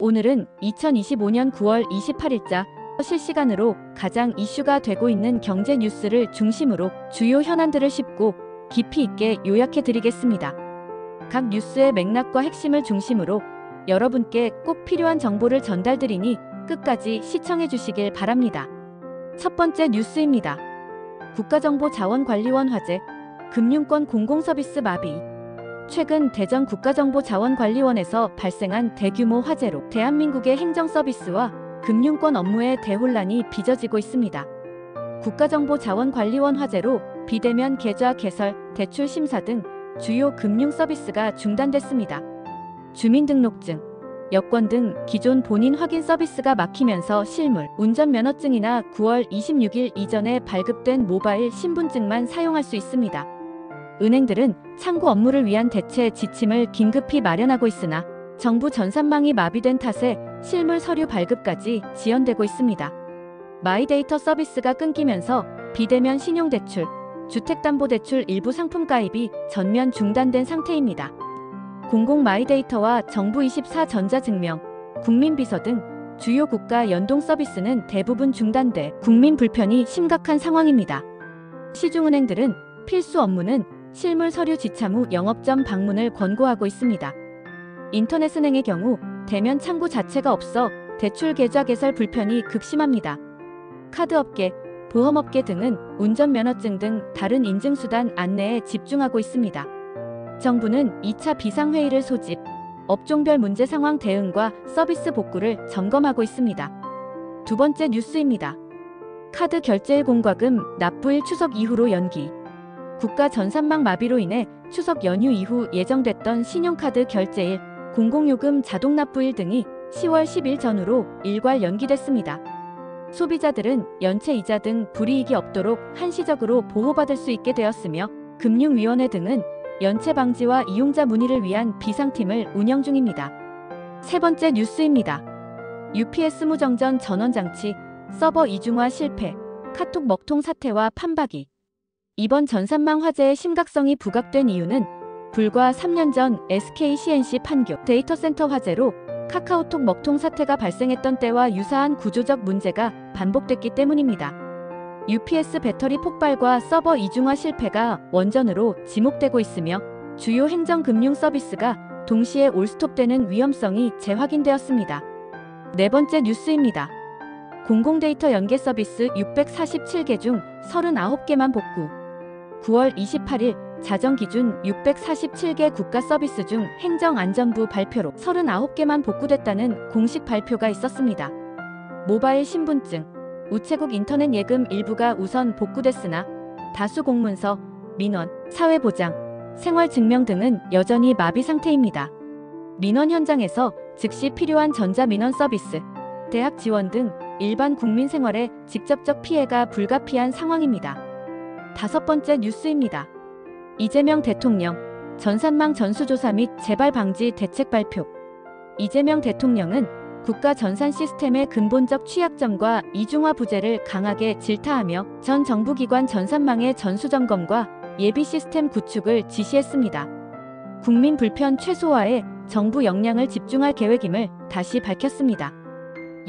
오늘은 2025년 9월 28일자 실시간으로 가장 이슈가 되고 있는 경제 뉴스를 중심으로 주요 현안들을 쉽고 깊이 있게 요약해 드리겠습니다. 각 뉴스의 맥락과 핵심을 중심으로 여러분께 꼭 필요한 정보를 전달드리니 끝까지 시청해 주시길 바랍니다. 첫 번째 뉴스입니다. 국가정보자원관리원 화재, 금융권 공공서비스 마비. 최근 대전 국가정보자원관리원에서 발생한 대규모 화재로 대한민국의 행정서비스와 금융권 업무에 대혼란이 빚어지고 있습니다. 국가정보자원관리원 화재로 비대면 계좌 개설, 대출 심사 등 주요 금융서비스가 중단됐습니다. 주민등록증, 여권 등 기존 본인 확인 서비스가 막히면서 실물, 운전면허증이나 9월 26일 이전에 발급된 모바일 신분증만 사용할 수 있습니다. 은행들은 창구 업무를 위한 대체 지침을 긴급히 마련하고 있으나 정부 전산망이 마비된 탓에 실물 서류 발급까지 지연되고 있습니다. 마이데이터 서비스가 끊기면서 비대면 신용대출, 주택담보대출 일부 상품 가입이 전면 중단된 상태입니다. 공공 마이데이터와 정부24 전자증명, 국민비서 등 주요 국가 연동 서비스는 대부분 중단돼 국민 불편이 심각한 상황입니다. 시중은행들은 필수 업무는 실물 서류 지참 후 영업점 방문을 권고하고 있습니다. 인터넷은행의 경우 대면 창구 자체가 없어 대출 계좌 개설 불편이 극심합니다. 카드업계, 보험업계 등은 운전면허증 등 다른 인증수단 안내에 집중하고 있습니다. 정부는 2차 비상회의를 소집, 업종별 문제 상황 대응과 서비스 복구를 점검하고 있습니다. 두 번째 뉴스입니다. 카드 결제일 공과금 납부일 추석 이후로 연기. 국가 전산망 마비로 인해 추석 연휴 이후 예정됐던 신용카드 결제일, 공공요금 자동 납부일 등이 10월 10일 전후로 일괄 연기됐습니다. 소비자들은 연체 이자 등 불이익이 없도록 한시적으로 보호받을 수 있게 되었으며 금융위원회 등은 연체 방지와 이용자 문의를 위한 비상팀을 운영 중입니다. 세 번째 뉴스입니다. UPS 무정전 전원장치, 서버 이중화 실패, 카톡 먹통 사태와 판박이. 이번 전산망 화재의 심각성이 부각된 이유는 불과 3년 전 SK CNC 판교 데이터센터 화재로 카카오톡 먹통 사태가 발생했던 때와 유사한 구조적 문제가 반복됐기 때문입니다. UPS 배터리 폭발과 서버 이중화 실패가 원전으로 지목되고 있으며 주요 행정금융 서비스가 동시에 올스톱되는 위험성이 재확인되었습니다. 네 번째 뉴스입니다. 공공데이터 연계 서비스 647개 중 39개만 복구. 9월 28일 자정 기준 647개 국가 서비스 중 행정안전부 발표로 39개만 복구됐다는 공식 발표가 있었습니다. 모바일 신분증, 우체국 인터넷 예금 일부가 우선 복구됐으나 다수 공문서, 민원, 사회보장, 생활증명 등은 여전히 마비 상태입니다. 민원 현장에서 즉시 필요한 전자민원 서비스, 대학 지원 등 일반 국민 생활에 직접적 피해가 불가피한 상황입니다. 다섯 번째 뉴스입니다. 이재명 대통령, 전산망 전수조사 및 재발 방지 대책 발표. 이재명 대통령은 국가 전산 시스템의 근본적 취약점과 이중화 부재를 강하게 질타하며 전 정부기관 전산망의 전수점검과 예비 시스템 구축을 지시했습니다. 국민 불편 최소화에 정부 역량을 집중할 계획임을 다시 밝혔습니다.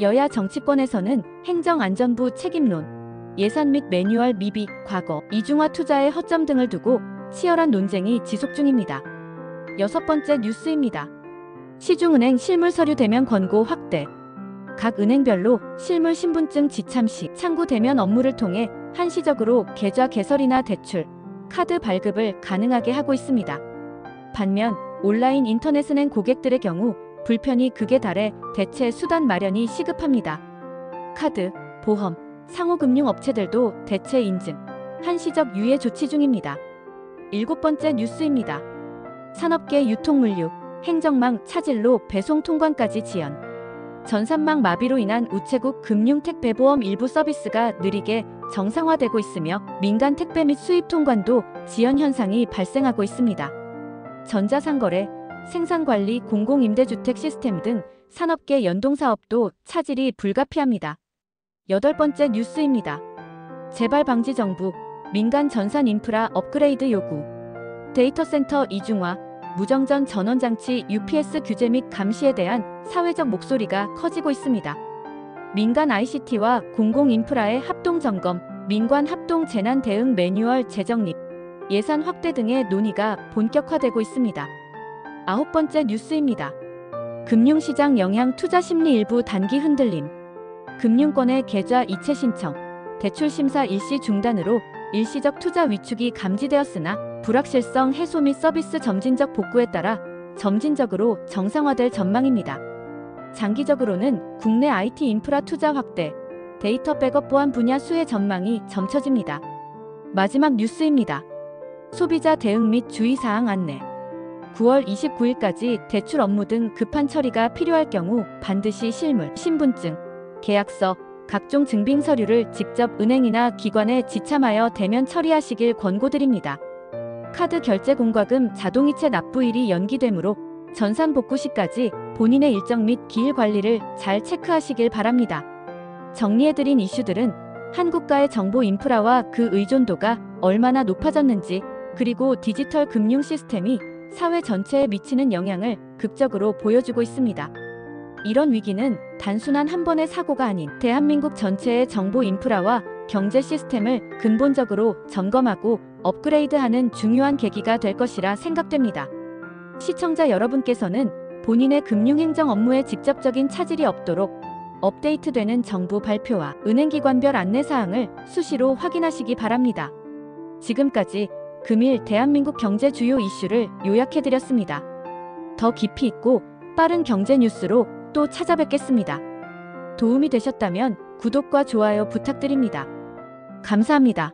여야 정치권에서는 행정안전부 책임론, 예산 및 매뉴얼 미비, 과거, 이중화 투자의 허점 등을 두고 치열한 논쟁이 지속 중입니다. 여섯 번째 뉴스입니다. 시중은행 실물서류 대면 권고 확대. 각 은행별로 실물 신분증 지참 시 창구 대면 업무를 통해 한시적으로 계좌 개설이나 대출, 카드 발급을 가능하게 하고 있습니다. 반면 온라인 인터넷은행 고객들의 경우 불편이 극에 달해 대체 수단 마련이 시급합니다. 카드, 보험, 상호금융업체들도 대체 인증, 한시적 유예 조치 중입니다. 일곱 번째 뉴스입니다. 산업계 유통물류, 행정망 차질로 배송 통관까지 지연. 전산망 마비로 인한 우체국 금융택배보험 일부 서비스가 느리게 정상화되고 있으며 민간 택배 및 수입 통관도 지연 현상이 발생하고 있습니다. 전자상거래, 생산관리, 공공임대주택 시스템 등 산업계 연동사업도 차질이 불가피합니다. 여덟 번째 뉴스입니다. 재발방지 정부, 민간 전산 인프라 업그레이드 요구. 데이터센터 이중화, 무정전 전원장치 UPS 규제 및 감시에 대한 사회적 목소리가 커지고 있습니다. 민간 ICT와 공공인프라의 합동점검, 민관 합동 재난 대응 매뉴얼 재정립, 예산 확대 등의 논의가 본격화되고 있습니다. 9번째 뉴스입니다. 금융시장 영향 투자 심리 일부 단기 흔들림. 금융권의 계좌 이체 신청, 대출 심사 일시 중단으로 일시적 투자 위축이 감지되었으나 불확실성 해소 및 서비스 점진적 복구에 따라 점진적으로 정상화될 전망입니다. 장기적으로는 국내 IT 인프라 투자 확대, 데이터 백업 보안 분야 수혜 전망이 점쳐집니다. 마지막 뉴스입니다. 소비자 대응 및 주의사항 안내. 9월 29일까지 대출 업무 등 급한 처리가 필요할 경우 반드시 실물, 신분증, 계약서, 각종 증빙 서류를 직접 은행이나 기관에 지참하여 대면 처리하시길 권고드립니다. 카드 결제 공과금 자동이체 납부일이 연기되므로 전산 복구 시까지 본인의 일정 및 기일 관리를 잘 체크하시길 바랍니다. 정리해드린 이슈들은 한국가의 정보 인프라와 그 의존도가 얼마나 높아졌는지, 그리고 디지털 금융 시스템이 사회 전체에 미치는 영향을 극적으로 보여주고 있습니다. 이런 위기는 단순한 한 번의 사고가 아닌 대한민국 전체의 정보 인프라와 경제 시스템을 근본적으로 점검하고 업그레이드하는 중요한 계기가 될 것이라 생각됩니다. 시청자 여러분께서는 본인의 금융행정 업무에 직접적인 차질이 없도록 업데이트되는 정부 발표와 은행기관별 안내사항을 수시로 확인하시기 바랍니다. 지금까지 금일 대한민국 경제 주요 이슈를 요약해드렸습니다. 더 깊이 있고 빠른 경제 뉴스로 또 찾아뵙겠습니다. 도움이 되셨다면 구독과 좋아요 부탁드립니다. 감사합니다.